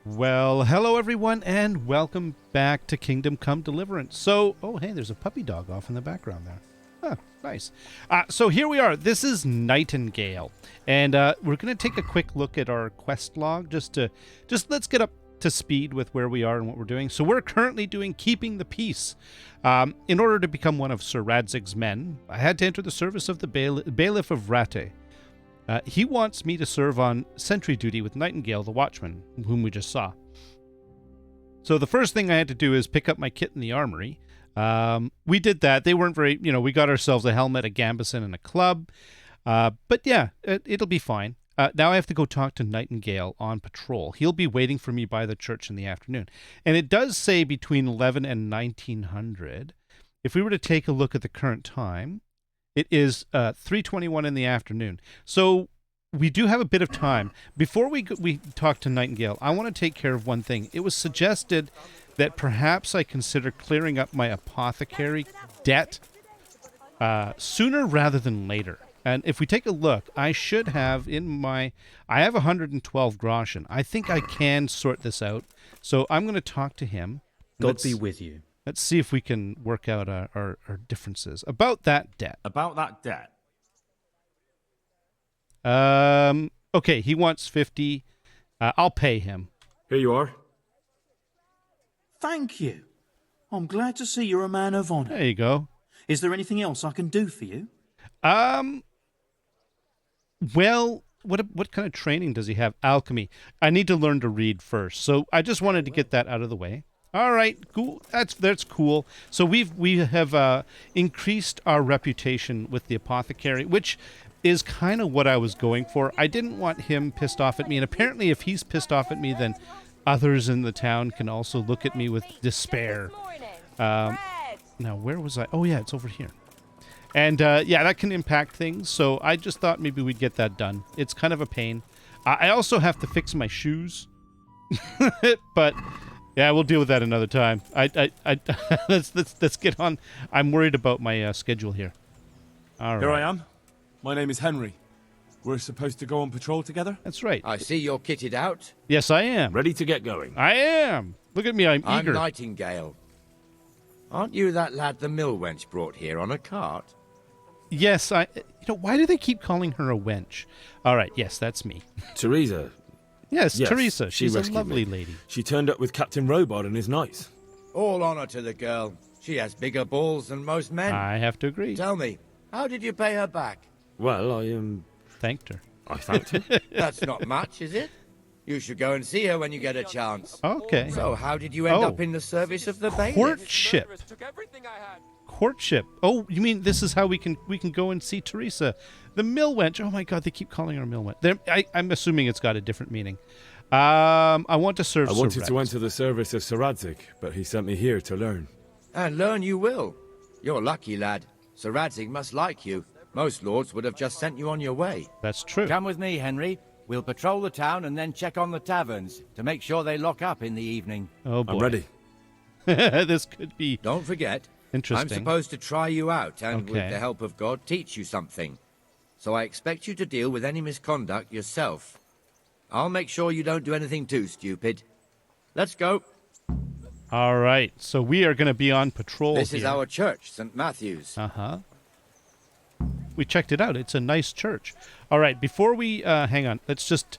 Well, hello everyone, and welcome back to Kingdom Come Deliverance. So, oh hey, there's a puppy dog off in the background there. Huh, nice. So here we are. This is Nightingale, and we're going to take a quick look at our quest log just let's get up to speed with where we are and what we're doing. So we're currently doing Keeping the Peace. In order to become one of Sir Radzig's men, I had to enter the service of the Bailiff of Rate. He wants me to serve on sentry duty with Nightingale, the watchman, whom we just saw. So the first thing I had to do is pick up my kit in the armory. We did that. They weren't very, we got ourselves a helmet, a gambeson, and a club. But yeah, it'll be fine. Now I have to go talk to Nightingale on patrol. He'll be waiting for me by the church in the afternoon. And it does say between 11 and 1900. If we were to take a look at the current time, it is 3:21 in the afternoon. So we do have a bit of time. Before we talk to Nightingale, I want to take care of one thing. It was suggested that perhaps I consider clearing up my apothecary debt sooner rather than later. And if we take a look, I should have I have 112 groschen. I think I can sort this out. So I'm going to talk to him. God be with you. Let's see if we can work out our differences about that debt. About that debt? Okay, he wants 50. I'll pay him. Here you are. Thank you. I'm glad to see you're a man of honor. There you go. Is there anything else I can do for you? Well, what kind of training does he have? Alchemy. I need to learn to read first. So I just wanted to get that out of the way. All right, cool. That's cool. So we have increased our reputation with the apothecary, which is kind of what I was going for. I didn't want him pissed off at me, and apparently if he's pissed off at me, then others in the town can also look at me with despair. Now, where was I? Oh, yeah, it's over here. And, yeah, that can impact things, so I just thought maybe we'd get that done. It's kind of a pain. I also have to fix my shoes, but... yeah, we'll deal with that another time. Let's get on. I'm worried about my schedule here. All right. Here I am. My name is Henry. We're supposed to go on patrol together? That's right. I see you're kitted out. Yes, I am. Ready to get going. I am. Look at me. I'm I'm eager. Nightingale. Aren't you that lad the mill wench brought here on a cart? Yes, why do they keep calling her a wench? All right. Yes, that's me. Teresa. Yes, Yes, Teresa. she She's a rescued lovely me. lady. She turned up with Captain Robot and is nice. All honor to the girl. She has bigger balls than most men. I have to agree. Tell me, how did you pay her back? Well, Thanked her. I thanked her. That's not much, is it? You should go and see her when you get a chance. Okay. So, how did you end up in the service of the bailiff? Courtship. Courtship. Oh, you mean this is how we can go and see Teresa, the mill wench? Oh my God, they keep calling her mill wench. I'm assuming it's got a different meaning. I want to serve. I wanted Sir to Radzik. enter the service of Sir Radzik, but he sent me here to learn. And learn you will. You're lucky, lad. Sir Radzig must like you. Most lords would have just sent you on your way. That's true. Come with me, Henry. We'll patrol the town and then check on the taverns to make sure they lock up in the evening. Oh boy. I'm ready. This could be Don't forget, interesting. I'm supposed to try you out and, Okay. with the help of God, teach you something. So I expect you to deal with any misconduct yourself. I'll make sure you don't do anything too stupid. Let's go. All right. So we are going to be on patrol This here. is our church, St. Matthew's. Uh-huh. We checked it out. It's a nice church. All right. Before we hang on, let's just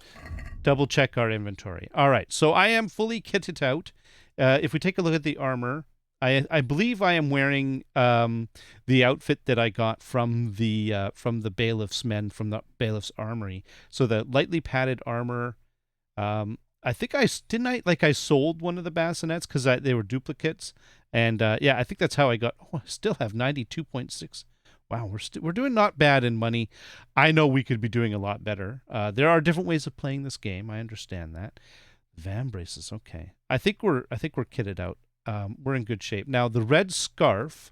double check our inventory. All right. So I am fully kitted out. If we take a look at the armor, I believe I am wearing the outfit that I got from the bailiff's men from the bailiff's armory. So the lightly padded armor. I think I sold one of the bassinets because they were duplicates, and yeah, I think that's how I got. Oh, I still have 92.6. Wow, we're doing not bad in money. I know we could be doing a lot better. There are different ways of playing this game. I understand that. Van braces, okay. I think we're kitted out. We're in good shape. Now the red scarf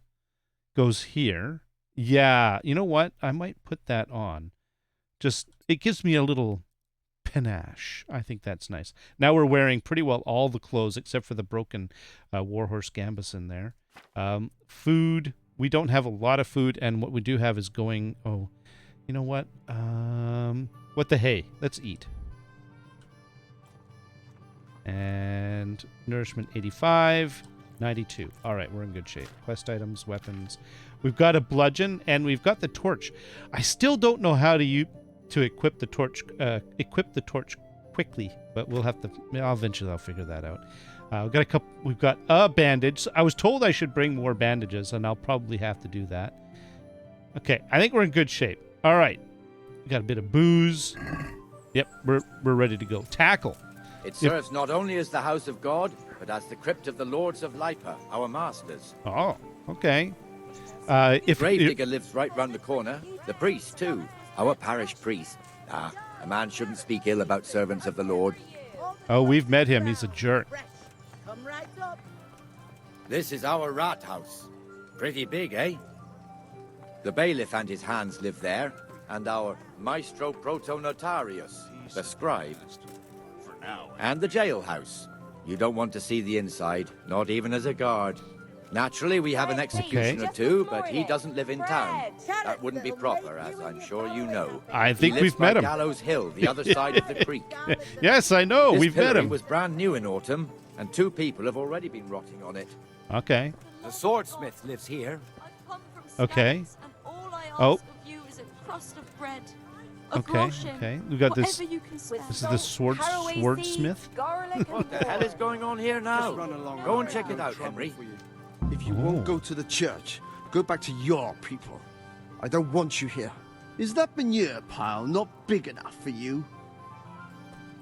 goes here. Yeah, you know what? I might put that on. Just it gives me a little panache. I think that's nice. Now we're wearing pretty well all the clothes except for the broken warhorse gambeson there. Food. We don't have a lot of food, and what we do have is going. Oh, you know what? What the hey? Let's eat. And nourishment 85, 92. All right, we're in good shape. Quest items, weapons. We've got a bludgeon, and we've got the torch. I still don't know how to equip the torch. Equip the torch quickly, but we'll have to. Eventually, I'll figure that out. We've got a bandage. I was told I should bring more bandages, and I'll probably have to do that. Okay, I think we're in good shape. All right, we got a bit of booze. Yep, we're ready to go. Tackle. It serves not only as the house of God, but as the crypt of the lords of Lipa, our masters. Oh, okay. Gravedigger lives right round the corner. The priest, too. Our parish priest. A man shouldn't speak ill about servants of the Lord. Oh, we've met him. He's a jerk. This is our rat house. Pretty big, eh? The bailiff and his hands live there, and our maestro protonotarius, the scribe. And the jailhouse. You don't want to see the inside, not even as a guard. Naturally, we have an executioner too, but he doesn't live in town. That wouldn't be proper, as I'm sure you know. I think he lives we've met by him. Gallows Hill, the other side of the creek. Yes, I know. We've met him. It was brand new in autumn, and 2 people have already been rotting on it. Okay. The swordsmith lives here. Okay. Oh. Crust of bread. Okay. We've got this. This is the swordsmith. What the hell is going on here now? Go and check it out, Henry. If you won't go to the church, go back to your people. I don't want you here. Is that manure pile not big enough for you?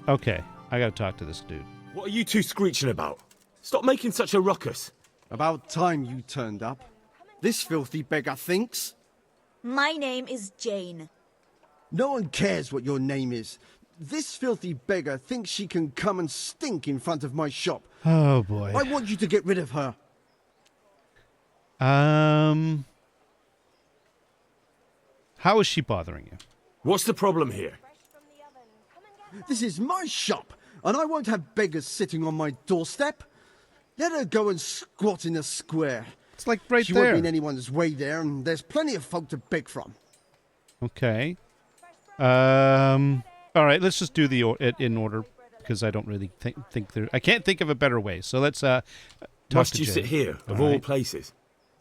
Okay, I gotta talk to this dude. What are you two screeching about? Stop making such a ruckus. About time you turned up. This filthy beggar thinks. My name is Jane. No one cares what your name is. This filthy beggar thinks she can come and stink in front of my shop. Oh boy. I want you to get rid of her. How is she bothering you? What's the problem here? This is my shop, and I won't have beggars sitting on my doorstep. Let her go and squat in a square. It's like right she there. won't be in anyone's way there, and there's plenty of folk to beg from. Okay. All right, let's just do it in order because I don't really think there. I can't think of a better way. So let's talk Must to you Jane. sit here, of All all right. places?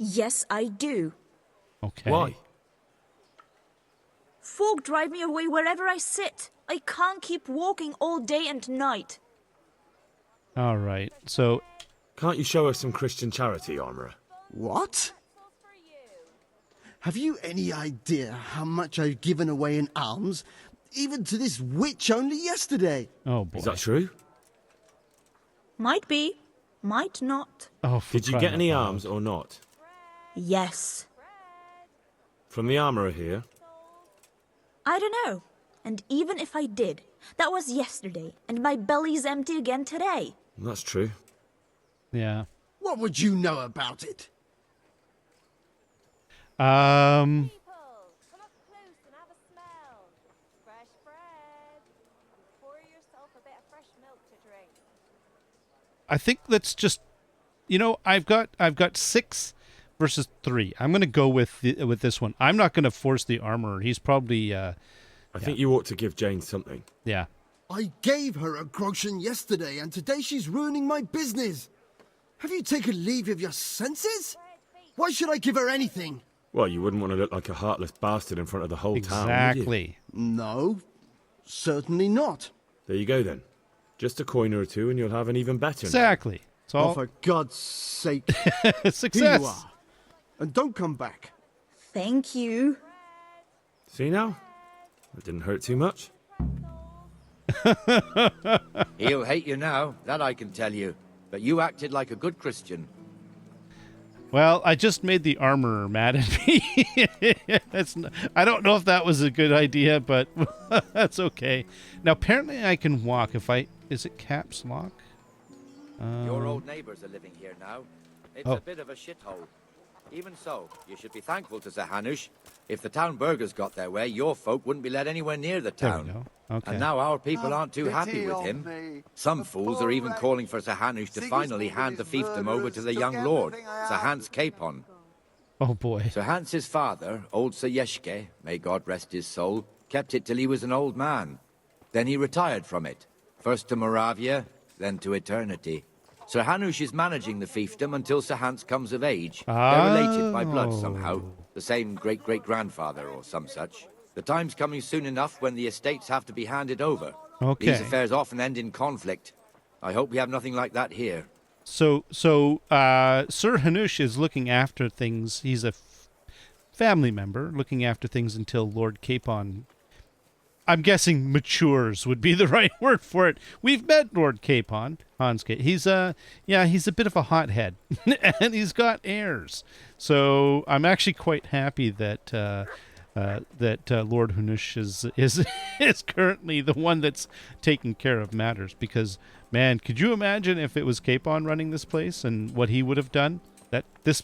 Yes, I do. Okay. Why? Folk drive me away wherever I sit. I can't keep walking all day and night. All right. So Can't you show us some Christian charity, Armourer? What? Have you any idea how much I've given away in alms, even to this witch only yesterday? oh boy. Is that true? Might be, might not. Oh, for Did you crying get any out loud. arms or not? Yes. From the Armourer here? I don't know. And even if I did, that was yesterday, and my belly's empty again today. That's true. Yeah. What would you know about it? Come up close and have a smell. Fresh bread. Pour yourself a bit of fresh milk to drink. I think let's just, I've got 6 versus 3. I'm gonna go with this one. I'm not gonna force the armorer. He's probably I think you ought to give Jane something. yeah. I gave her a groschen yesterday, and today she's ruining my business. Have you taken leave of your senses? Why should I give her anything? Well, you wouldn't want to look like a heartless bastard in front of the whole town, would you? Exactly. No, certainly not. There you go, then. Just a coin or two and you'll have an even better night. Exactly. It's Oh, all for God's sake, here success. you are. And don't come back. Thank you. See now? It didn't hurt too much. He'll hate you now, that I can tell you. But you acted like a good Christian. Well, I just made the armorer mad at me. I don't know if that was a good idea, but that's okay. Now, apparently I can walk if I... Is it caps lock? Your old neighbours are living here now. It's Oh. a bit of a shithole. Even so, you should be thankful to Sir Hanush. If the town burghers got their way, your folk wouldn't be let anywhere near the There we town. go. Okay. And now our people aren't too happy with him. Some fools are even calling for Sir Hanush to finally hand the fiefdom over to the young lord, Sir Hans Capon. Oh, boy. Sir Hans's father, old Sir Yeshke, may God rest his soul, kept it till he was an old man. Then he retired from it, first to Moravia, then to eternity. Sir Hanush is managing the fiefdom until Sir Hans comes of age. Oh. They're related by blood somehow, the same great-great-grandfather or some such. The time's coming soon enough when the estates have to be handed over. Okay. These affairs often end in conflict. I hope we have nothing like that here. So Sir Hanush is looking after things. He's a family member looking after things until Lord Capon, I'm guessing matures would be the right word for it. We've met Lord Capon, Hans Capon. He's a bit of a hothead, and he's got heirs. So I'm actually quite happy that Lord Hanush is currently the one that's taking care of matters. Because, man, could you imagine if it was Capon running this place and what he would have done? That this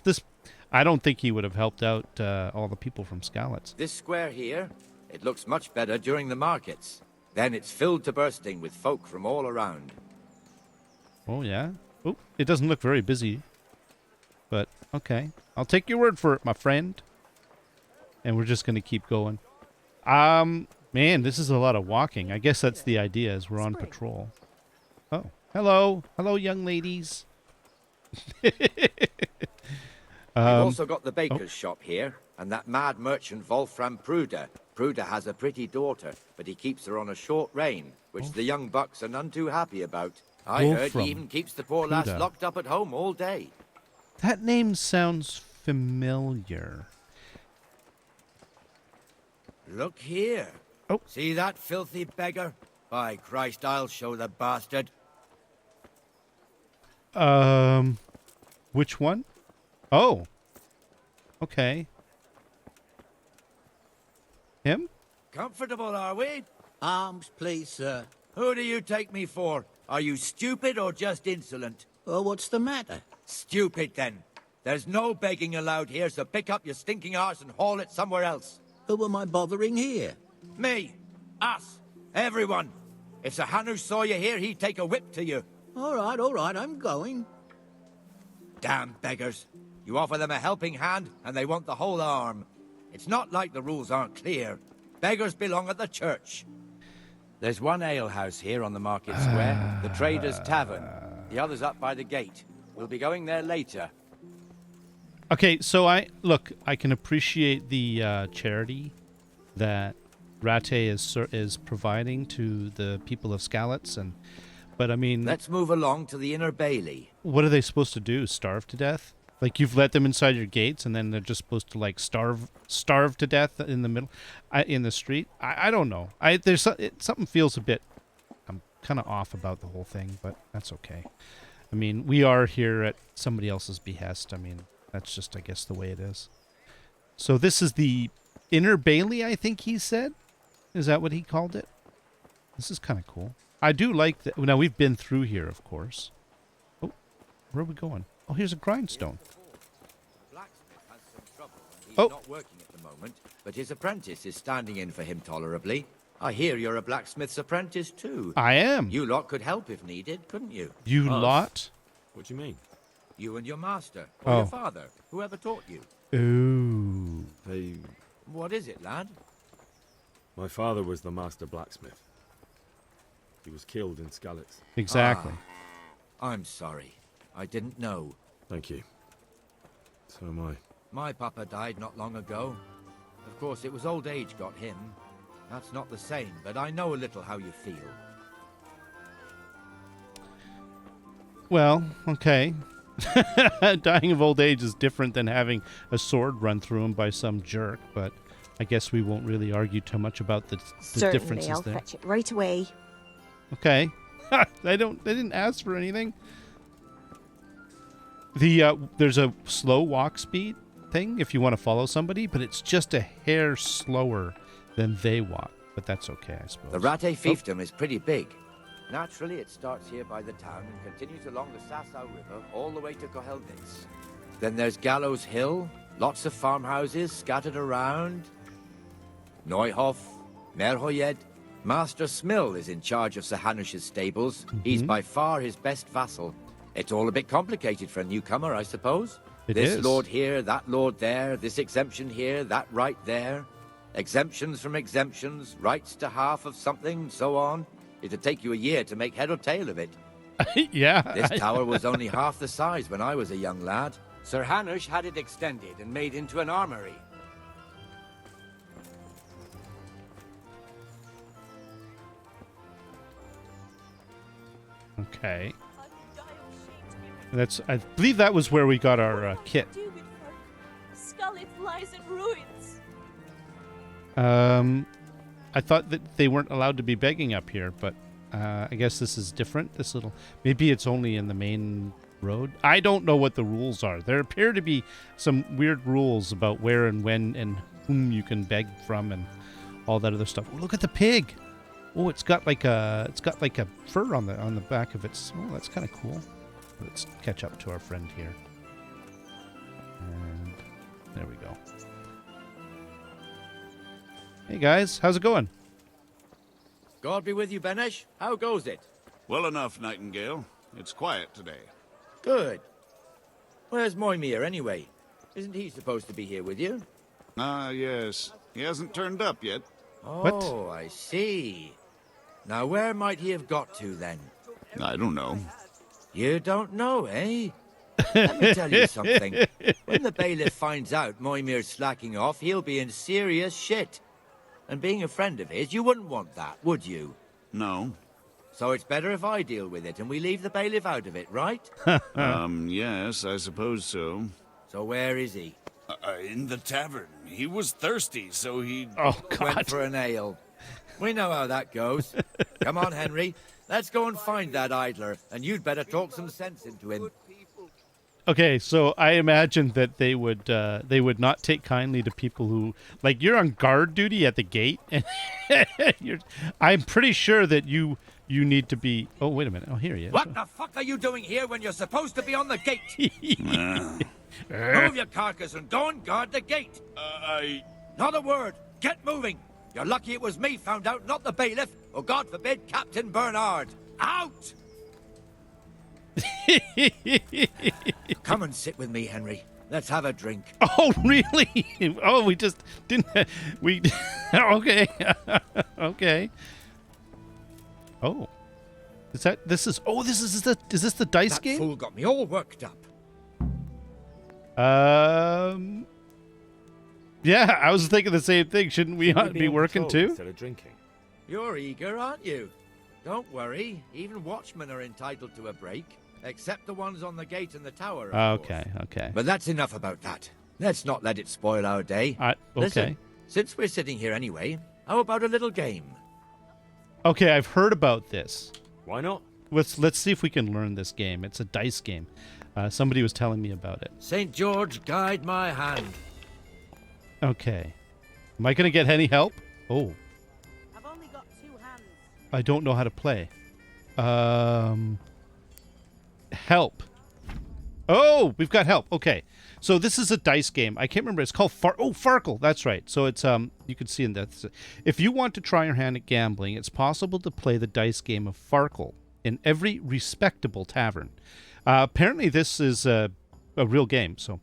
I don't think he would have helped out all the people from Skalitz. This square here, it looks much better during the markets. Then it's filled to bursting with folk from all around. Oh, yeah? Oh, it doesn't look very busy. But, okay. I'll take your word for it, my friend. And we're just going to keep going. Man, this is a lot of walking. I guess that's the idea, as we're on patrol. Oh, hello. Hello, young ladies. We've also got the baker's shop here, and that mad merchant Wolfram Pruder. Pruder has a pretty daughter, but he keeps her on a short rein, which the young bucks are none too happy about. I heard he even keeps the poor lass Pruder. locked up at home all day. That name sounds familiar. Look here. Oh. See that filthy beggar? By Christ, I'll show the bastard. Which one? Oh. Okay. Him? Comfortable, are we? Arms, please, sir. Who do you take me for? Are you stupid or just insolent? Oh, what's the matter? Stupid, then. There's no begging allowed here, so pick up your stinking arse and haul it somewhere else. Who am I bothering here? Me. Us. Everyone. If Sir Hanush saw you here, he'd take a whip to you. All right, I'm going. Damn beggars. You offer them a helping hand, and they want the whole arm. It's not like the rules aren't clear. Beggars belong at the church. There's one alehouse here on the market square, the Trader's Tavern. The other's up by the gate. We'll be going there later. Okay, so I can appreciate the charity that Rate is providing to the people of Skalitz, but I mean, Let's move along to the Inner Bailey. what are they supposed to do? Starve to death? Like, you've let them inside your gates, and then they're just supposed to like starve to death in the middle, in the street? I don't know. Something feels a bit. I'm kind of off about the whole thing, but that's okay. I mean, we are here at somebody else's behest. I mean, that's just, I guess, the way it is. So this is the Inner Bailey, I think he said. Is that what he called it? This is kind of cool. I do like that. Now, we've been through here, of course. Oh, where are we going? Oh, here's a grindstone. Blacksmith has some trouble. He's Oh. not working at the moment, but his apprentice is standing in for him tolerably. I hear you're a blacksmith's apprentice too. I am. You lot could help if needed, couldn't you? You Us? lot? What do you mean? You and your master, or Oh. your father, whoever taught you. Ooh. What is it, lad? My father was the master blacksmith. He was killed in Skalitz. Exactly. I'm sorry. I didn't know. Thank you. So am I. My papa died not long ago. Of course, it was old age got him. That's not the same, but I know a little how you feel. Well, okay. Dying of old age is different than having a sword run through him by some jerk, but I guess we won't really argue too much about the Certainly, differences I'll there. fetch it right away. Okay. They didn't ask for anything. There's a slow walk speed thing if you want to follow somebody, but it's just a hair slower than they walk. But that's okay, I suppose. The Rate fiefdom is pretty big. Naturally, it starts here by the town and continues along the Sasau River all the way to Kohelnitz. Then there's Gallows Hill, lots of farmhouses scattered around. Neuhof, Merhoyed. Master Smill is in charge of Sir Hanush's stables. He's by far his best vassal. It's all a bit complicated for a newcomer, I suppose. It This is. lord here, that lord there, this exemption here, that right there. Exemptions from exemptions, rights to half of something, so on. It'd take you a year to make head or tail of it. Yeah. This tower was only half the size when I was a young lad. Sir Hanush had it extended and made into an armory. Okay. I believe that was where we got our kit. Scarlet lies in ruins. I thought that they weren't allowed to be begging up here, but I guess this is different. Maybe it's only in the main road. I don't know what the rules are. There appear to be some weird rules about where and when and whom you can beg from and all that other stuff. Oh, look at the pig. Oh, it's got like a fur on the back of its. Oh, that's kind of cool. Let's catch up to our friend here. And there we go. Hey guys, how's it going? God be with you, Benesh. How goes it? Well enough, Nightingale. It's quiet today. Good. Where's Moimir anyway? Isn't he supposed to be here with you? Ah, yes. He hasn't turned up yet. Oh, I see. Now where might he have got to then? I don't know. You don't know, eh? Let me tell you something. When the bailiff finds out Moimir's slacking off, he'll be in serious shit. And being a friend of his, you wouldn't want that, would you? No. So it's better if I deal with it and we leave the bailiff out of it, right? Yes, I suppose so. So where is he? In the tavern. He was thirsty, so he... Oh, God. Went for an ale. We know how that goes. Come on, Henry. Let's go and find that idler, and you'd better talk some sense into him. Okay, so I imagine that they would not take kindly to people who, like, you're on guard duty at the gate, and I'm pretty sure that you need to be. Oh, wait a minute. Oh, here he is. What the fuck are you doing here when you're supposed to be on the gate? Move your carcass and go and guard the gate. Not a word. Get moving. You're lucky it was me found out, not the bailiff, or God forbid, Captain Bernard. Out! Come and sit with me, Henry. Let's have a drink. Oh, really? Oh, we just didn't. We okay. Okay. Oh, is that? This is. Oh, this is the. Is this the dice That game? fool got me all worked up. Yeah, I was thinking the same thing. Shouldn't we be working too? Instead of drinking. You're eager, aren't you? Don't worry. Even watchmen are entitled to a break, except the ones on the gate and the tower. Of Okay, course. okay. But that's enough about that. Let's not let it spoil our day. Okay. Listen, since we're sitting here anyway, how about a little game? Okay, I've heard about this. Why not? Let's see if we can learn this game. It's a dice game. Somebody was telling me about it. St. George, guide my hand. Okay. Am I going to get any help? Oh. I've only got 2 hands. I don't know how to play. Help. Oh, we've got help. Okay. So this is a dice game. I can't remember. It's called Farkle. That's right. So it's you can see in that. If you want to try your hand at gambling, it's possible to play the dice game of Farkle in every respectable tavern. Apparently this is a real game. So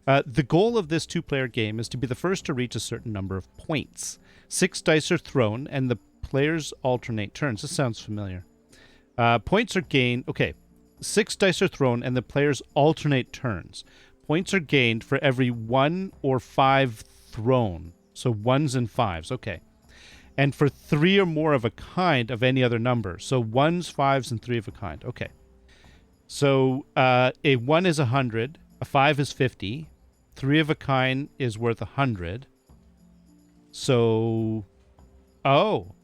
the goal of this 2-player game is to be the first to reach a certain number of points. 6 dice are thrown and the players alternate turns. This sounds familiar. Points are gained. Okay. 6 dice are thrown and the players alternate turns. Points are gained for every 1 or 5 thrown. So 1s and 5s. Okay. And for 3 or more of a kind of any other number. So 1s, 5s, and 3 of a kind. Okay. So a 1 is 100. A 5 is 50. 3 of a kind is worth 100. So... Oh.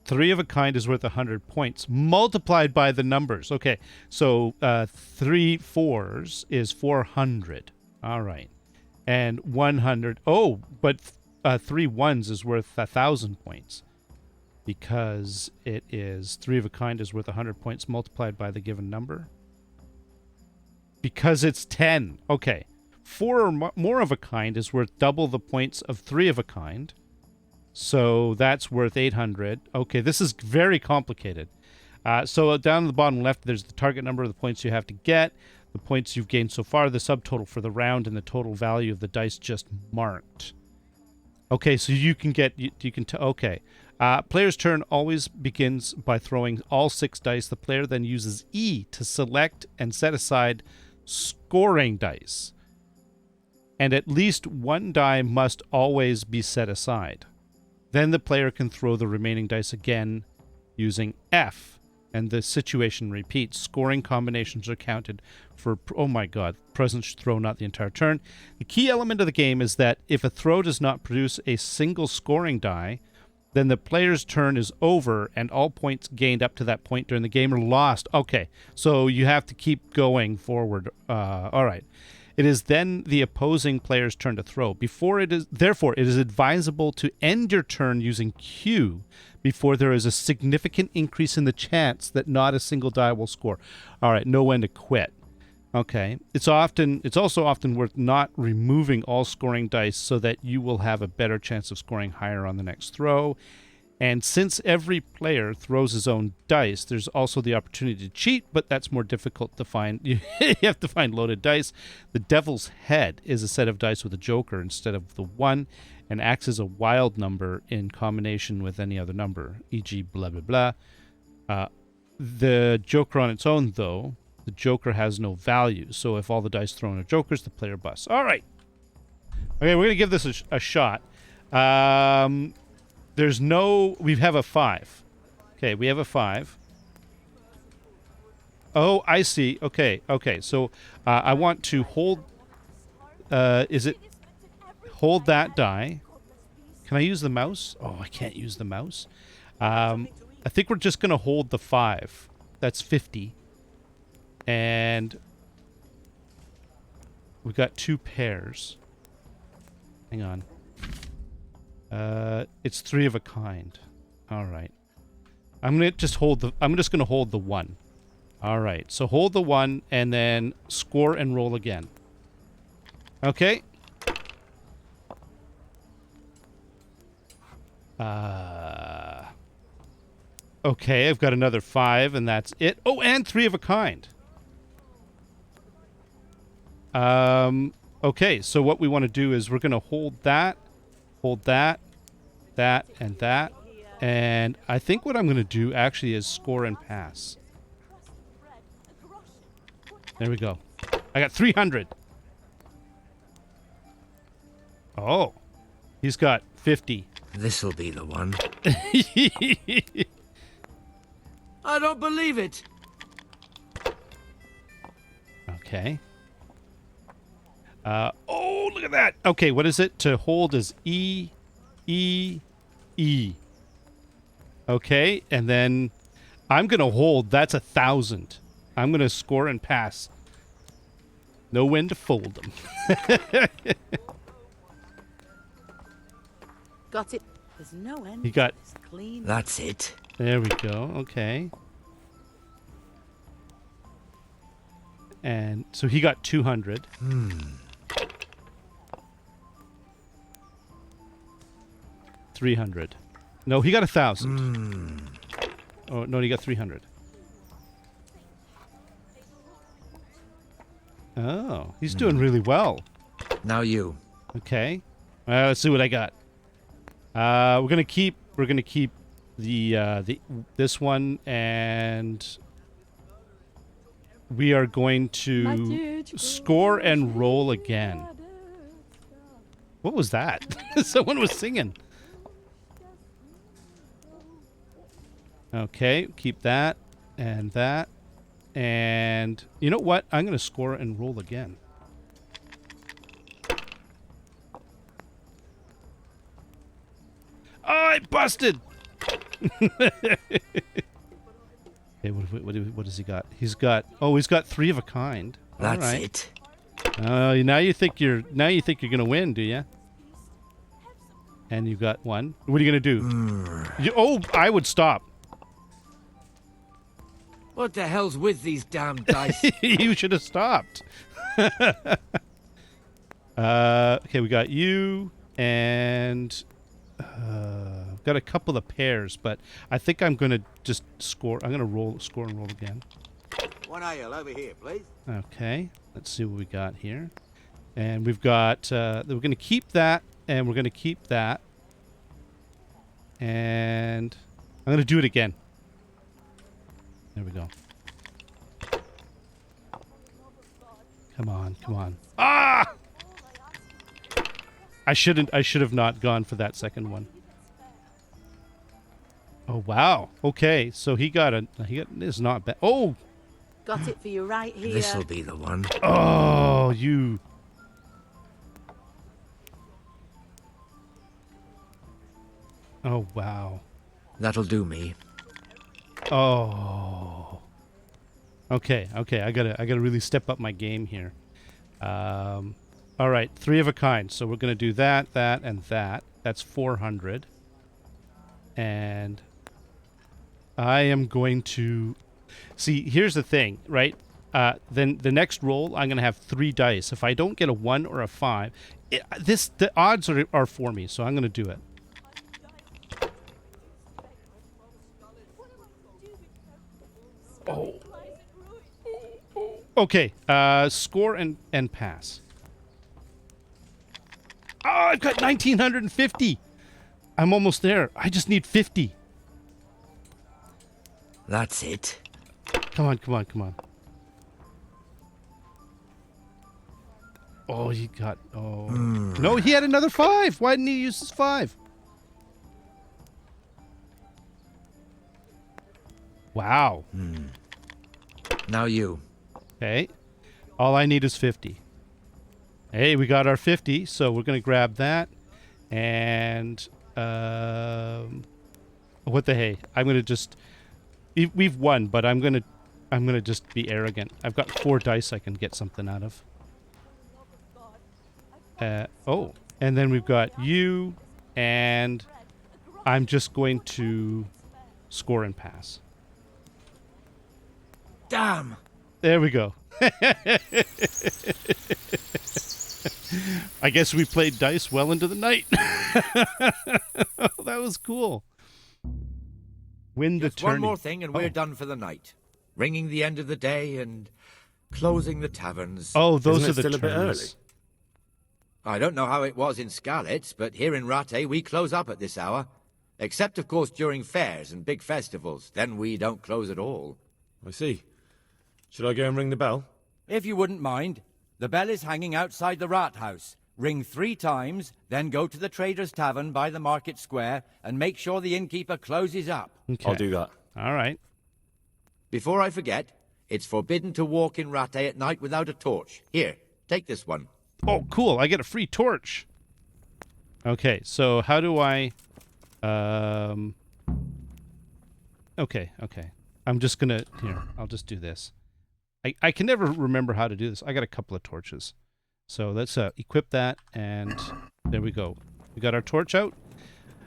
3 of a kind is worth 100 points multiplied by the numbers. Okay, so 3 4s is 400. All right. And 100. Oh, but 3 1s is worth 1,000 points because it is 3 of a kind is worth 100 points multiplied by the given number. Because it's 10. Okay. 4 or more of a kind is worth double the points of 3 of a kind. So that's worth 800. Okay, this is very complicated. So down at the bottom left, there's the target number of the points you have to get, the points you've gained so far, the subtotal for the round, and the total value of the dice just marked. Okay, so you can get, okay. Player's turn always begins by throwing all 6 dice. The player then uses E to select and set aside scoring dice. And at least 1 die must always be set aside. Then the player can throw the remaining dice again using F. And the situation repeats. Scoring combinations are counted for, oh my god, present throw, not the entire turn. The key element of the game is that if a throw does not produce a single scoring die, then the player's turn is over and all points gained up to that point during the game are lost. Okay, so you have to keep going forward. All right. It is then the opposing player's turn to throw. Therefore, it is advisable to end your turn using Q before there is a significant increase in the chance that not a single die will score. All right, know when to quit. Okay. It's also often worth not removing all scoring dice so that you will have a better chance of scoring higher on the next throw. And since every player throws his own dice, there's also the opportunity to cheat, but that's more difficult to find. You have to find loaded dice. The Devil's Head is a set of dice with a joker instead of the 1 and acts as a wild number in combination with any other number, e.g. blah, blah, blah. The joker on its own, though, the joker has no value. So if all the dice thrown are jokers, the player busts. All right. Okay, we're going to give this a shot. We have a 5. Okay, we have a 5. Oh, I see. Okay. So I want to hold. Hold that die? Can I use the mouse? Oh, I can't use the mouse. I think we're just going to hold the 5. That's 50. And we got 2 pairs. Hang on. It's 3 of a kind. All right. I'm just gonna hold the 1. All right. So hold the 1 and then score and roll again. Okay. Okay, I've got another 5 and that's it. Oh, and 3 of a kind. Okay, so what we want to do is we're going to hold that, and that. And I think what I'm going to do actually is score and pass. There we go. I got 300. Oh, he's got 50. This'll be the one. I don't believe it. Okay. Oh, look at that. Okay, what is it? To hold is E, E, E. Okay, and then I'm going to hold. That's 1,000. I'm going to score and pass. Know when to fold them. Got it. There's no end. He got... Clean. That's it. There we go. Okay. And so he got 200. 300. No, he got 1,000. Oh, no, he got 300. Oh, he's doing really well. Now you. Okay. Let's see what I got. We're gonna keep this one, and we are going to score and roll again. What was that? Someone was singing. Okay, keep that and that. And you know what? I'm going to score and roll again. Oh, I busted! Okay, what has he got? He's got 3 of a kind. That's right. it. Now you think you're gonna win, do you? And you got 1. What are you gonna do? I would stop. What the hell's with these damn dice? You should have stopped. Okay, we got you and got a couple of pairs, but I think I'm gonna just score. I'm gonna score and roll again. One ale over here, please. Okay, let's see what we got here. And we've got. We're gonna keep that, and we're gonna keep that. And I'm going to do it again. There we go. Come on, come on. Ah! I should have not gone for that second one. Oh wow. Okay, so he got this is not bad. Oh! Got it for you right here. This'll be the one. Oh, you. Oh wow. That'll do me. Oh. Okay, okay. I gotta really step up my game here. All right, 3 of a kind. So we're gonna do that, that, and that. That's 400. And I am going to see. Here's the thing, right? Then the next roll, I'm gonna have 3 dice. If I don't get a 1 or a 5, the odds are for me. So I'm gonna do it. Oh. Okay, score and pass. Oh, I've got 1950. I'm almost there. I just need 50. That's it. Come on, come on, come on. Oh, he got... Oh. No, he had another 5. Why didn't he use his 5? Wow. Now you. Okay. All I need is 50. Hey, we got our 50, so we're going to grab that. And... what the hey? I'm going to just... We've won, but I'm going to just be arrogant. I've got 4 dice I can get something out of. Oh. And then we've got you, and I'm just going to score and pass. Damn! There we go. I guess we played dice well into the night. That was cool. Win the Just tourney. one more thing and we're done for the night. Ringing the end of the day and closing the taverns. Oh, those Isn't are it the still a bit turns. early? I don't know how it was in Scarlet, but here in Rattay we close up at this hour. Except, of course, during fairs and big festivals. Then we don't close at all. I see. Should I go and ring the bell? If you wouldn't mind, the bell is hanging outside the rat house. Ring 3 times, then go to the Trader's Tavern by the market square and make sure the innkeeper closes up. Okay. I'll do that. All right. Before I forget, it's forbidden to walk in Rattay at night without a torch. Here, take this one. Oh, cool. I get a free torch. Okay, so how do I... Okay, okay. I'm just gonna... Here, I'll just do this. I can never remember how to do this. I got a couple of torches. So let's equip that, and there we go. We got our torch out.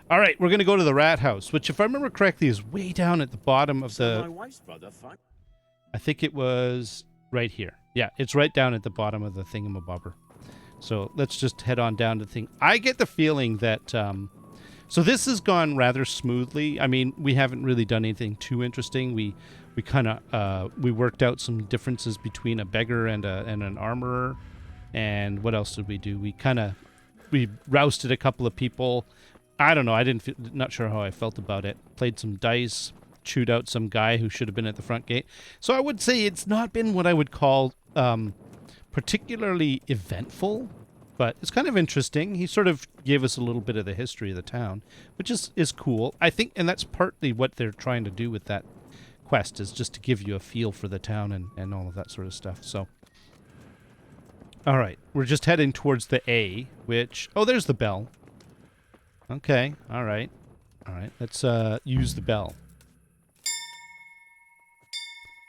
All right, we're going to go to the rat house, which, if I remember correctly, is way down at the bottom of the... My wife's brother, I think it was right here. Yeah, it's right down at the bottom of the thingamabobber. So let's just head on down to the thing. I get the feeling that... so this has gone rather smoothly. I mean, we haven't really done anything too interesting. We kind of... we worked out some differences between a beggar and an armorer. And what else did we do? We rousted a couple of people. I don't know. Not sure how I felt about it. Played some dice, chewed out some guy who should have been at the front gate. So I would say it's not been what I would call particularly eventful, but it's kind of interesting. He sort of gave us a little bit of the history of the town, which is cool. I think, and that's partly what they're trying to do with that quest, is just to give you a feel for the town and all of that sort of stuff. So... All right, we're just heading towards the A, which... Oh, there's the bell. Okay, all right. All right, let's use the bell.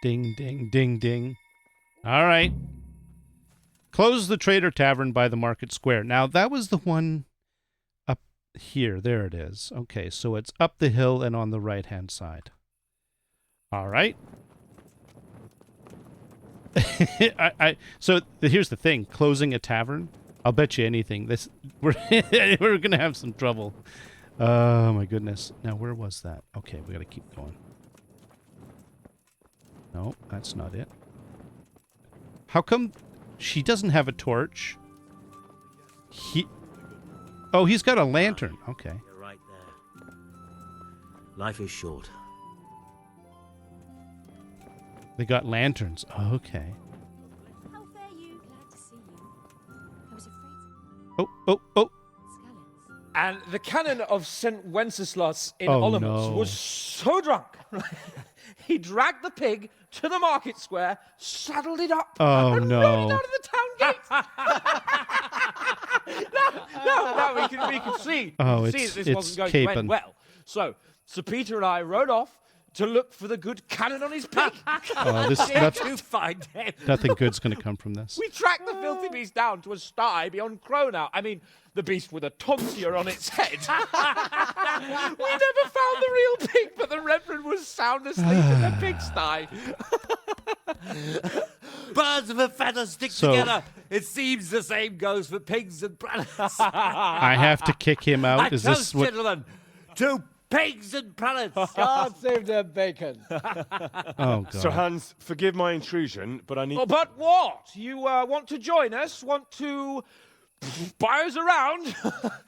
Ding, ding, ding, ding. All right. Close the Trader Tavern by the Market Square. Now, that was the one up here. There it is. Okay, so it's up the hill and on the right-hand side. All right. So here's the thing: closing a tavern. I'll bet you anything. We're gonna have some trouble. Oh my goodness! Now where was that? Okay, we gotta keep going. No, that's not it. How come she doesn't have a torch? Oh, he's got a lantern. Okay. You're right there. Life is short. They got lanterns. Okay. How fare you? Glad to see you. I was afraid. Oh, oh, oh. And the canon of St. Wenceslas in Oh, Olamos no. was so drunk, he dragged the pig to the market square, saddled it up, Oh, and no. rode it out of the town gate. no, we can see. Oh, we can see it's- that this it's wasn't going to caping. end well. So, Sir Peter and I rode off to look for the good canon on his pig. Oh, this- Did that's- you find him? Nothing good's going to come from this. We tracked the filthy beast down to a sty beyond Cronau. I mean, the beast with a tonsure on its head. We never found the real pig, but the Reverend was sound asleep in the pigsty. Birds of a feather stick So- together. It seems the same goes for pigs and planets. I have to kick him out. A Is this toast, what? gentlemen, to pigs and planets. God save the bacon. Oh, God. Sir Hans, forgive my intrusion, but I need... Oh, but what? You want to join us? Want to buy us around?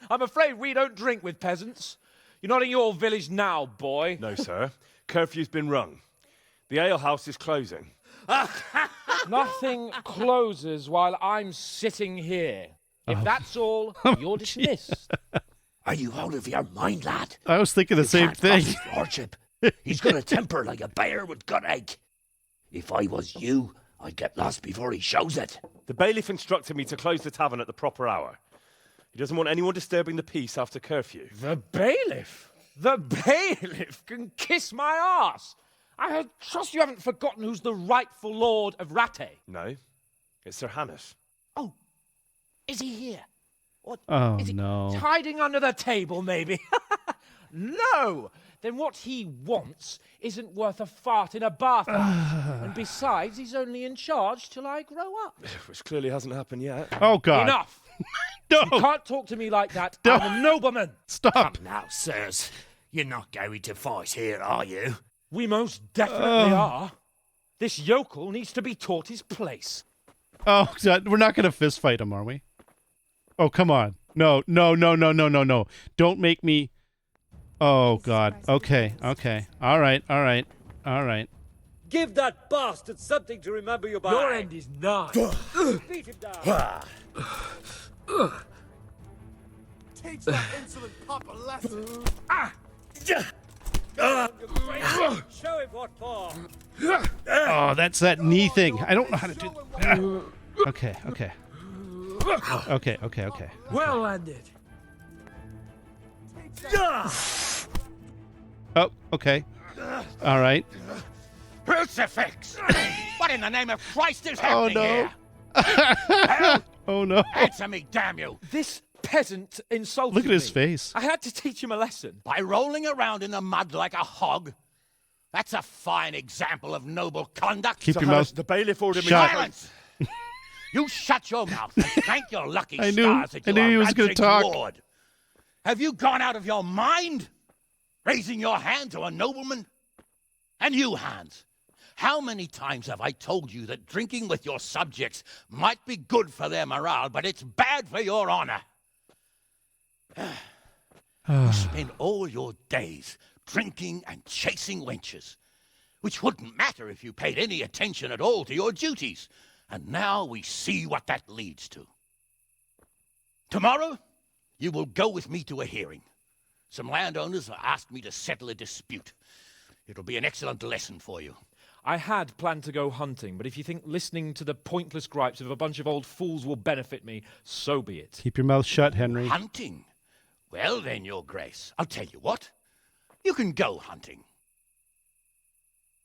I'm afraid we don't drink with peasants. You're not in your village now, boy. No, sir. Curfew's been rung. The alehouse is closing. Nothing closes while I'm sitting here. If that's all, you're dismissed. Are you out of your mind, lad? I was thinking the same Can't cross thing. his lordship. He's got a temper like a bear with gut ache. If I was you, I'd get lost before he shows it. The bailiff instructed me to close the tavern at the proper hour. He doesn't want anyone disturbing the peace after curfew. The bailiff? The bailiff can kiss my arse. I trust you haven't forgotten who's the rightful lord of Rattay. No, it's Sir Hannes. Oh, is he here? What? Oh, is he no. hiding under the table, maybe? No! Then what he wants isn't worth a fart in a bathhouse. And besides, he's only in charge till I grow up. Which clearly hasn't happened yet. Oh, God. Enough! No. You can't talk to me like that. No. I'm a nobleman. Stop. Come now, sirs. You're not going to fight here, are you? We most definitely are. This yokel needs to be taught his place. Oh, God. We're not going to fist fight him, are we? Oh, come on. No, no, no, no, no, no, no. Don't make me... Oh, God. Okay, okay. All right, all right, all right. Give that bastard something to remember you by. Your end is nigh. Beat him down. Teach that insolent pup a lesson. Show him what for. Oh, that's that knee thing. I don't know how to do... Okay, okay. Okay, okay, okay. Well landed. Oh, okay. All right. Crucifix! What in the name of Christ is Oh, happening no. here? Hell, Oh, no. answer me, damn you! This peasant insulted Look at his me. face. I had to teach him a lesson. By rolling around in the mud like a hog? That's a fine example of noble conduct. Keep Sir your Hannes, mouth the bailiff ordered me shut. to... Silence! You shut your mouth and thank your lucky I knew- stars that I you knew are he was gonna Ranzig's talk. lord. Have you gone out of your mind? Raising your hand to a nobleman? And you, Hans, how many times have I told you that drinking with your subjects might be good for their morale, but it's bad for your honor? You spend all your days drinking and chasing wenches, which wouldn't matter if you paid any attention at all to your duties. And now we see what that leads to. Tomorrow, you will go with me to a hearing. Some landowners have asked me to settle a dispute. It'll be an excellent lesson for you. I had planned to go hunting, but if you think listening to the pointless gripes of a bunch of old fools will benefit me, so be it. Keep your mouth shut, Henry. Hunting? Well then, Your Grace, I'll tell you what. You can go hunting.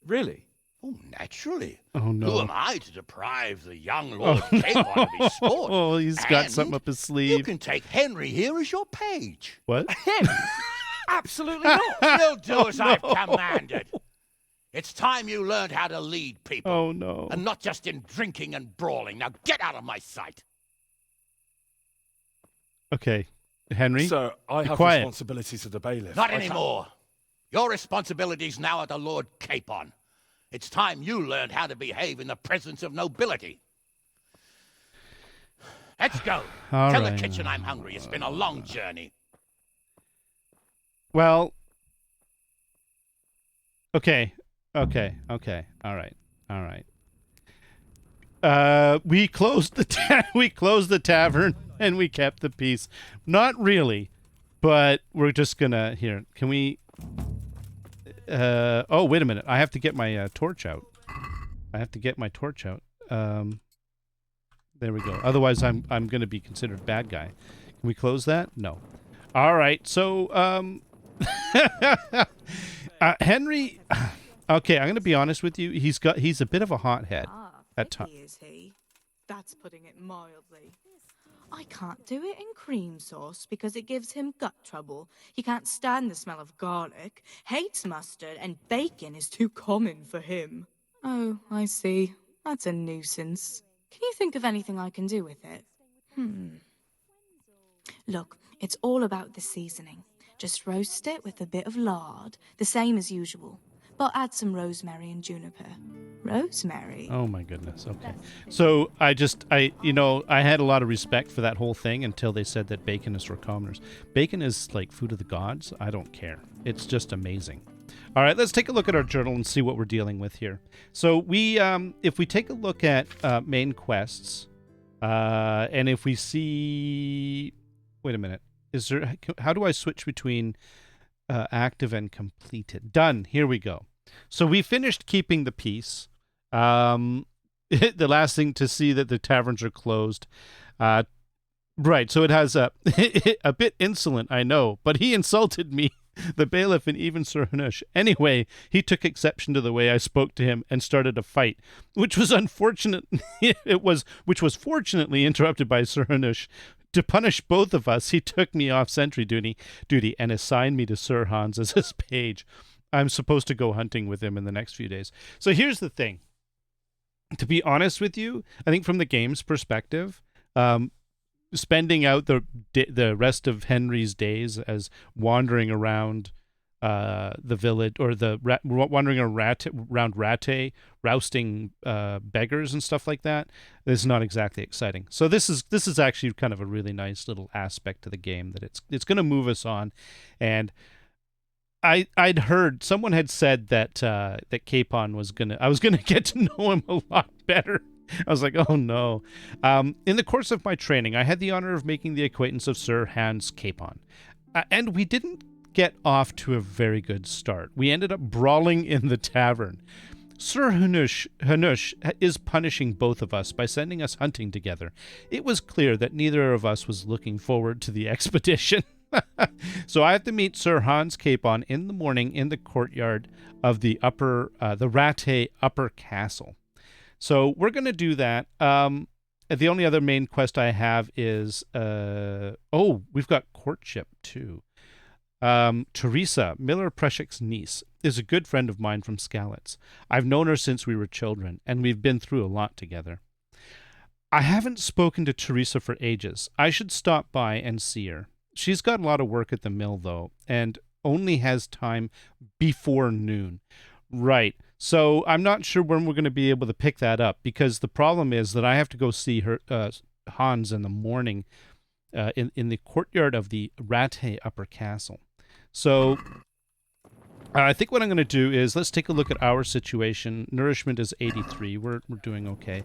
Really? Oh, naturally. Oh, no. Who am I to deprive the young Lord Capon of his sport? Oh, he's got And something up his You sleeve. can take Henry here as your page. What? Absolutely not. You'll do Oh, as I've no. commanded. It's time you learned how to lead people. Oh, no. And not just in drinking and brawling. Now get out of my sight. Okay. Henry? Sir, I be have quiet. responsibilities of the bailiff. Not I anymore. Your responsibilities now are the Lord Capon. It's time you learned how to behave in the presence of nobility. Let's go. All Tell right. the kitchen I'm hungry. It's been a long journey. Well, Okay. All right. We closed the tavern and we kept the peace. Not really, but we're just gonna here. Can we? Oh, wait a minute. I have to get my torch out. There we go. Otherwise, I'm gonna be considered bad guy. Can we close that? No. All right. So Henry. Okay, I'm gonna be honest with you. He's a bit of a hothead at times. Is he? That's putting it mildly. I can't do it in cream sauce because it gives him gut trouble. He can't stand the smell of garlic, hates mustard, and bacon is too common for him. Oh, I see. That's a nuisance. Can you think of anything I can do with it? Look, it's all about the seasoning. Just roast it with a bit of lard, the same as usual. But add some rosemary and juniper. Rosemary? Oh my goodness. Okay. So I had a lot of respect for that whole thing until they said that bacon is for commoners. Bacon is like food of the gods. I don't care. It's just amazing. All right, let's take a look at our journal and see what we're dealing with here. So if we take a look at main quests, and if we see, wait a minute, how do I switch between active and completed? Done. Here we go. So we finished keeping the peace. The last thing to see that the taverns are closed. Right. So it has a bit insolent, I know, but he insulted me, the bailiff, and even Sir Hanush. Anyway, he took exception to the way I spoke to him and started a fight, which was fortunately interrupted by Sir Hanush. To punish both of us, he took me off sentry duty and assigned me to Sir Hans as his page. I'm supposed to go hunting with him in the next few days. So here's the thing. To be honest with you, I think from the game's perspective, spending out the rest of Henry's days as wandering around the village, or wandering around Rattay, rousting beggars and stuff like that, is not exactly exciting. So this is actually kind of a really nice little aspect to the game that it's going to move us on. And I'd heard someone had said that Capon I was gonna get to know him a lot better. I was like, oh no. In the course of my training, I had the honor of making the acquaintance of Sir Hans Capon, and we didn't get off to a very good start. We ended up brawling in the tavern. Sir Hanush is punishing both of us by sending us hunting together. It was clear that neither of us was looking forward to the expedition. So I have to meet Sir Hans Capon in the morning in the courtyard of the Rattay Upper Castle. So we're going to do that. The only other main quest I have is we've got courtship too. Teresa, Miller Preshik's niece, is a good friend of mine from Skalitz. I've known her since we were children, and we've been through a lot together. I haven't spoken to Teresa for ages. I should stop by and see her. She's got a lot of work at the mill, though, and only has time before noon. Right. So I'm not sure when we're going to be able to pick that up, because the problem is that I have to go see her Hans in the morning in the courtyard of the Rattay Upper Castle. So I think what I'm going to do is let's take a look at our situation. Nourishment is 83. We're doing okay.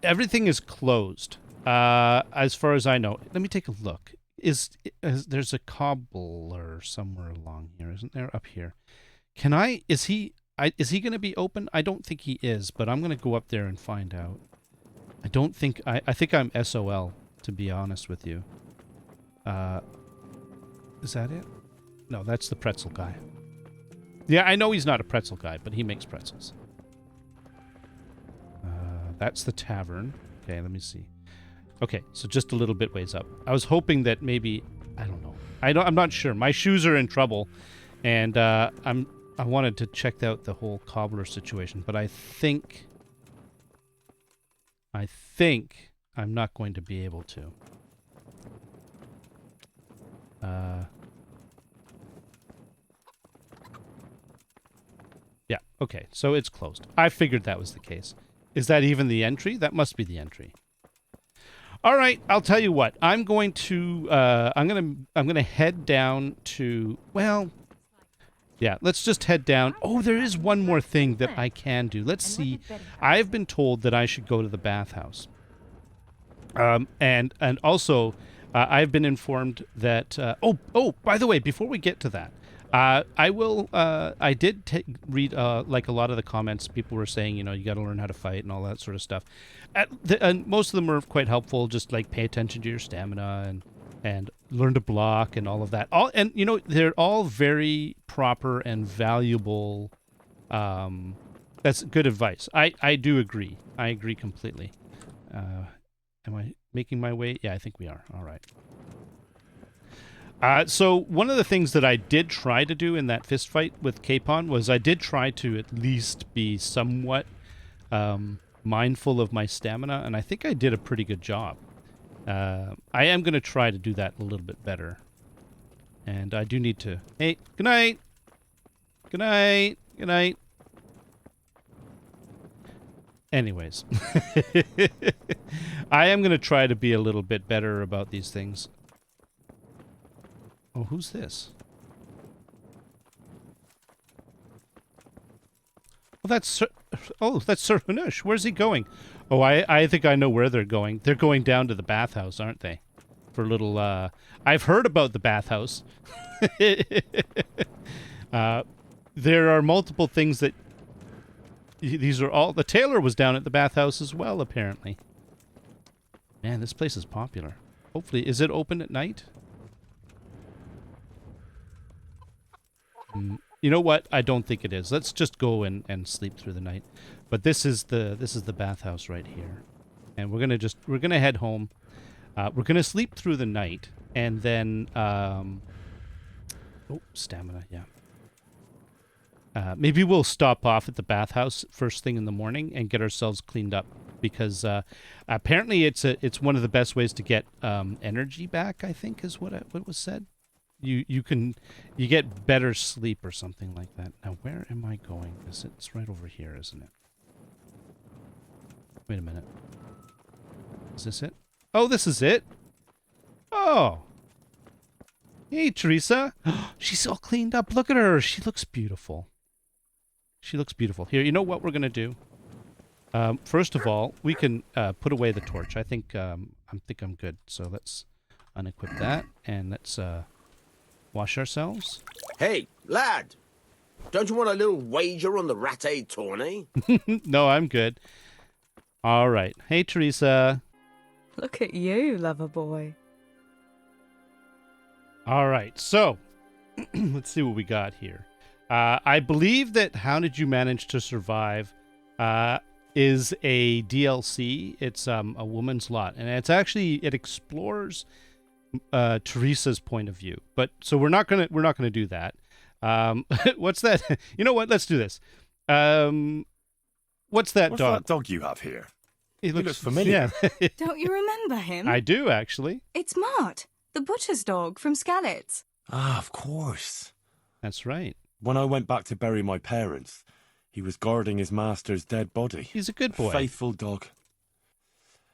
Everything is closed as far as I know. Let me take a look. There's a cobbler somewhere along here, isn't there? Up here. Is he going to be open? I don't think he is, but I'm going to go up there and find out. I think I'm SOL, to be honest with you. Is that it? No, that's the pretzel guy. Yeah, I know he's not a pretzel guy, but he makes pretzels. That's the tavern. Okay, let me see. Okay, so just a little bit ways up. I was hoping that maybe, I don't know. I'm not sure. My shoes are in trouble, and I wanted to check out the whole cobbler situation, but I think I'm not going to be able to. Yeah, okay, so it's closed. I figured that was the case. Is that even the entry? That must be the entry. All right, I'll tell you what. I'm going to head down to, well, Yeah, let's just head down. Oh, there is one more thing that I can do. Let's see. I've been told that I should go to the bathhouse. And also, I've been informed that... by the way, before we get to that, I did read, like, a lot of the comments. People were saying, you got to learn how to fight and all that sort of stuff. And most of them are quite helpful. Just, like, pay attention to your stamina and learn to block and all of that. They're all very proper and valuable. That's good advice. I do agree. I agree completely. Am I making my way? Yeah, I think we are. All right. So one of the things that I did try to do in that fist fight with Capon was I did try to at least be somewhat mindful of my stamina, and I think I did a pretty good job. I am going to try to do that a little bit better. And I do need to... Hey, good night! Good night! Good night! Anyways. I am going to try to be a little bit better about these things. Oh, who's this? Oh, that's Sir Hanush. Where's he going? Oh, I think I know where they're going. They're going down to the bathhouse, aren't they? For a little, I've heard about the bathhouse. There are multiple things that... These are all... The tailor was down at the bathhouse as well, apparently. Man, this place is popular. Hopefully... Is it open at night? You know what? I don't think it is. Let's just go and sleep through the night. But this is the bathhouse right here. And we're gonna head home. We're gonna sleep through the night, and then stamina, yeah. Maybe we'll stop off at the bathhouse first thing in the morning and get ourselves cleaned up, because apparently it's one of the best ways to get energy back, I think is what was said. You get better sleep or something like that. Now, where am I going? It's right over here, isn't it? Wait a minute. Is this it? Oh, this is it? Oh. Hey, Teresa. She's all cleaned up. Look at her. She looks beautiful. She looks beautiful. Here, you know what we're going to do? First of all, we can put away the torch. I think I'm good. So let's unequip that, and let's wash ourselves. Hey, lad! Don't you want a little wager on the Rat-Aid tourney? No, I'm good. All right. Hey, Teresa. Look at you, lover boy. All right. So, let's see what we got here. I believe that How Did You Manage to Survive is a DLC. It's a woman's lot, and it explores Teresa's point of view. But so we're not gonna do that. What's that? You know what? Let's do this. What's that dog? That dog you have here? He looks familiar. Yeah. Don't you remember him? I do, actually. It's Mart, the butcher's dog from Skalitz. Ah, of course. That's right. When I went back to bury my parents, he was guarding his master's dead body. He's a good boy. Faithful dog.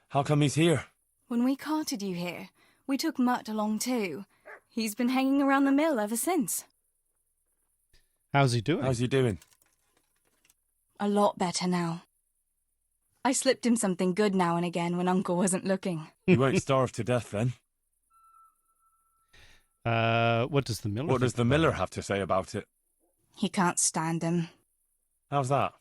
How come he's here? When we carted you here, we took Mutt along too. He's been hanging around the mill ever since. How's he doing? How's he doing? A lot better now. I slipped him something good now and again when Uncle wasn't looking. He won't starve to death then. What does the miller have to say about it? He can't stand him. How's that?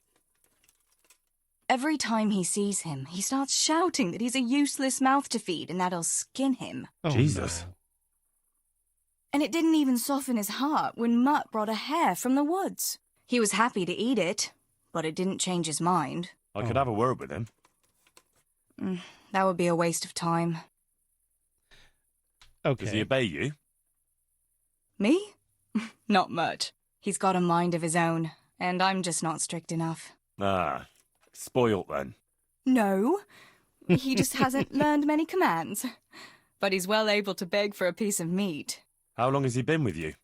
Every time he sees him, he starts shouting that he's a useless mouth to feed and that he'll skin him. Oh, Jesus. No. And it didn't even soften his heart when Mutt brought a hare from the woods. He was happy to eat it, but it didn't change his mind. I could have a word with him. That would be a waste of time. Okay. Does he obey you? Me? Not much. He's got a mind of his own, and I'm just not strict enough. Ah, spoilt then. No, he just hasn't learned many commands. But he's well able to beg for a piece of meat. How long has he been with you?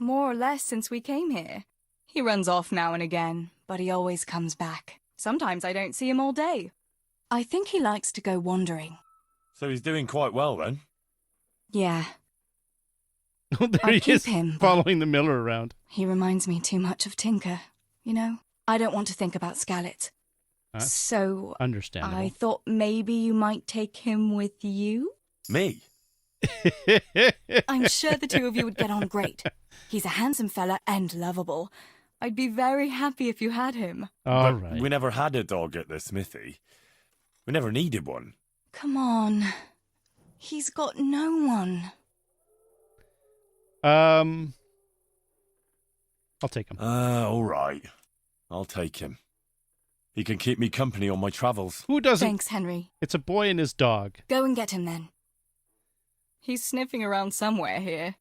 More or less since we came here. He runs off now and again, but he always comes back. Sometimes I don't see him all day. I think he likes to go wandering. So he's doing quite well then? Yeah. Oh, there I'd he keep is, him, but following the miller around. he reminds me too much of Tinker, you know? I don't want to think about Scarlet. That's So understandable. I thought maybe you might take him with you? Me? I'm sure the two of you would get on great. He's a handsome fella and lovable. I'd be very happy if you had him. All But right. we never had a dog at the smithy. We never needed one. Come on. He's got no one. I'll take him. All right. I'll take him. He can keep me company on my travels. Who doesn't? Thanks, Henry. It's a boy and his dog. Go and get him then. He's sniffing around somewhere here.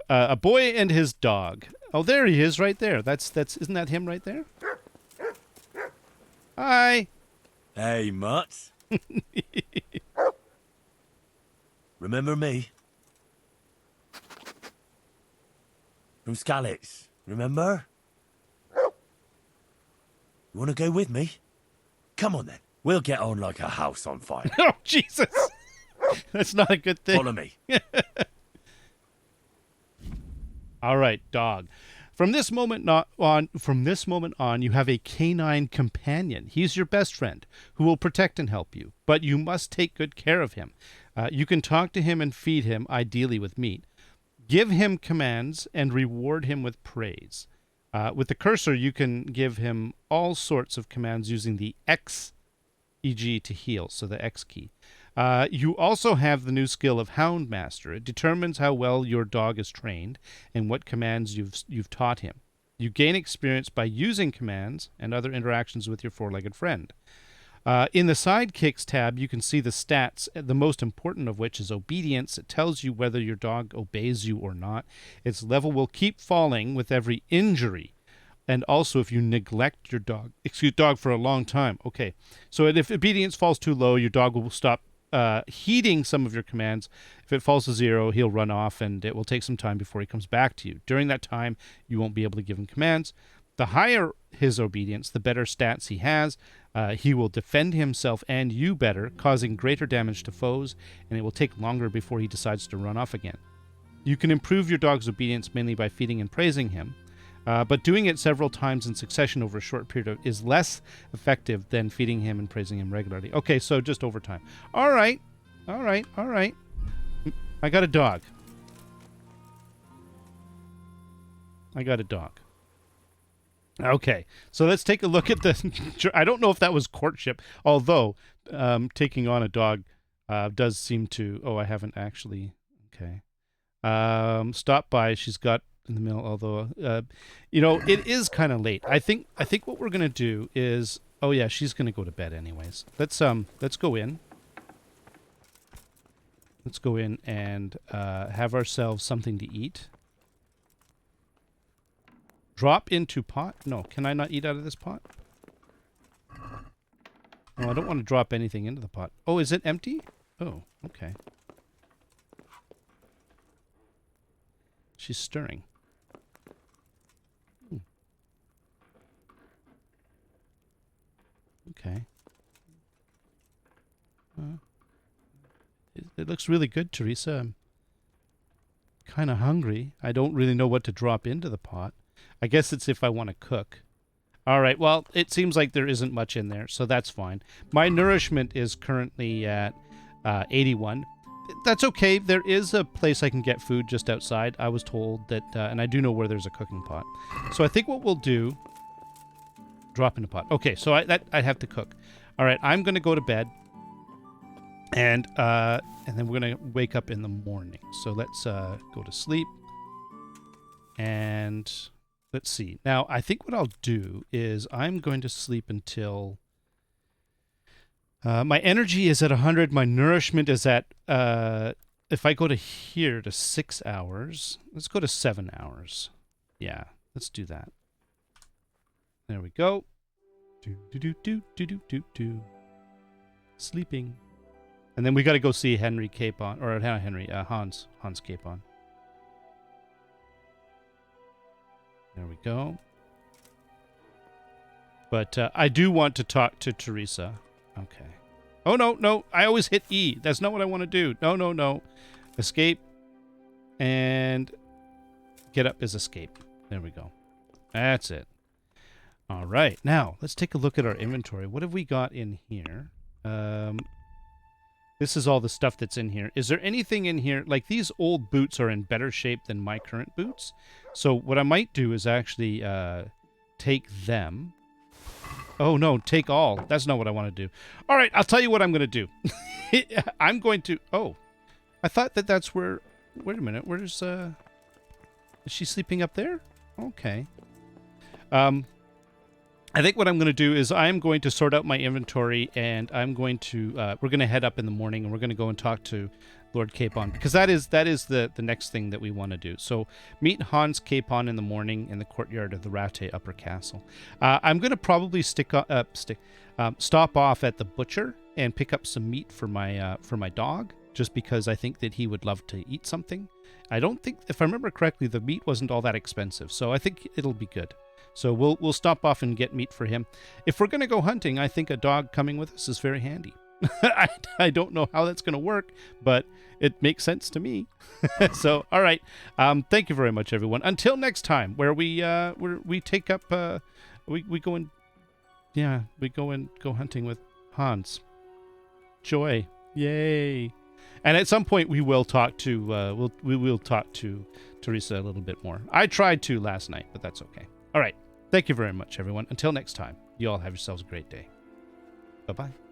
A boy and his dog. Oh, there he is, right there. Isn't that him right there? Hi. Hey, Mutt. Remember me? From Scalix, remember? You want to go with me? Come on then. We'll get on like a house on fire. Oh, Jesus. That's not a good thing. Follow me. All right, dog. From this moment on, you have a canine companion. He's your best friend who will protect and help you, but you must take good care of him. You can talk to him and feed him, ideally with meat. Give him commands and reward him with praise. With the cursor, you can give him all sorts of commands using the X, e.g. to heal, so the X key. You also have the new skill of Hound Master. It determines how well your dog is trained and what commands you've taught him. You gain experience by using commands and other interactions with your four-legged friend. In the Sidekicks tab, you can see the stats, the most important of which is obedience. It tells you whether your dog obeys you or not. Its level will keep falling with every injury. And also if you neglect your dog for a long time. Okay, so if obedience falls too low, your dog will stop heeding some of your commands. If it falls to 0, he'll run off, and it will take some time before he comes back to you. During that time, you won't be able to give him commands. The higher his obedience, the better stats he has. He will defend himself and you better, causing greater damage to foes, and it will take longer before he decides to run off again. You can improve your dog's obedience mainly by feeding and praising him. But doing it several times in succession over a short period is less effective than feeding him and praising him regularly. Okay, so just over time. All right. I got a dog. Okay, so let's take a look at the... I don't know if that was courtship, although taking on a dog does seem to... Oh, I haven't actually... Okay. Stop by. She's got... in the middle, although it is kind of late. I think what we're gonna do is, oh yeah, she's gonna go to bed anyways. Let's go in and have ourselves something to eat. Drop into pot. No, can I not eat out of this pot? Oh, I don't want to drop anything into the pot. Oh, is it empty? Oh, okay. She's stirring. Okay. It looks really good, Teresa. I'm kind of hungry. I don't really know what to drop into the pot. I guess it's if I want to cook. All right, well, it seems like there isn't much in there, so that's fine. My nourishment is currently at 81. That's okay. There is a place I can get food just outside. I was told that, and I do know where there's a cooking pot. So I think what we'll do... Drop in a pot. Okay, so I'd have to cook. All right, I'm going to go to bed, and then we're going to wake up in the morning. So let's go to sleep, and let's see. Now, I think what I'll do is I'm going to sleep until my energy is at 100. My nourishment is at, if I go to here to 6 hours, let's go to 7 hours. Yeah, let's do that. There we go. Sleeping. And then we got to go see Henry Capon, or not Henry, Hans Capon. There we go. But I do want to talk to Teresa. Okay. Oh, no. I always hit E. That's not what I want to do. No. Escape. And get up is escape. There we go. That's it. All right. Now, let's take a look at our inventory. What have we got in here? This is all the stuff that's in here. Is there anything in here? Like, these old boots are in better shape than my current boots. So what I might do is actually take them. Oh, no, take all. That's not what I want to do. All right, I'll tell you what I'm going to do. I'm going to... Oh, I thought that that's where... Wait a minute. Where's... Is she sleeping up there? Okay. I think what I'm going to do is I'm going to sort out my inventory, and I'm going to... we're going to head up in the morning, and we're going to go and talk to Lord Capon, because that is the next thing that we want to do. So meet Hans Capon in the morning in the courtyard of the Rate Upper Castle. I'm going to probably stop off at the butcher and pick up some meat for my dog, just because I think that he would love to eat something. I don't think, if I remember correctly, the meat wasn't all that expensive, so I think it'll be good. So we'll stop off and get meat for him. If we're going to go hunting, I think a dog coming with us is very handy. I don't know how that's going to work, but it makes sense to me. So, all right. Thank you very much, everyone. Until next time, where we take up we go and go hunting with Hans. Joy, yay! And at some point, we will talk to we will talk to Teresa a little bit more. I tried to last night, but that's okay. All right. Thank you very much, everyone. Until next time, you all have yourselves a great day. Bye-bye.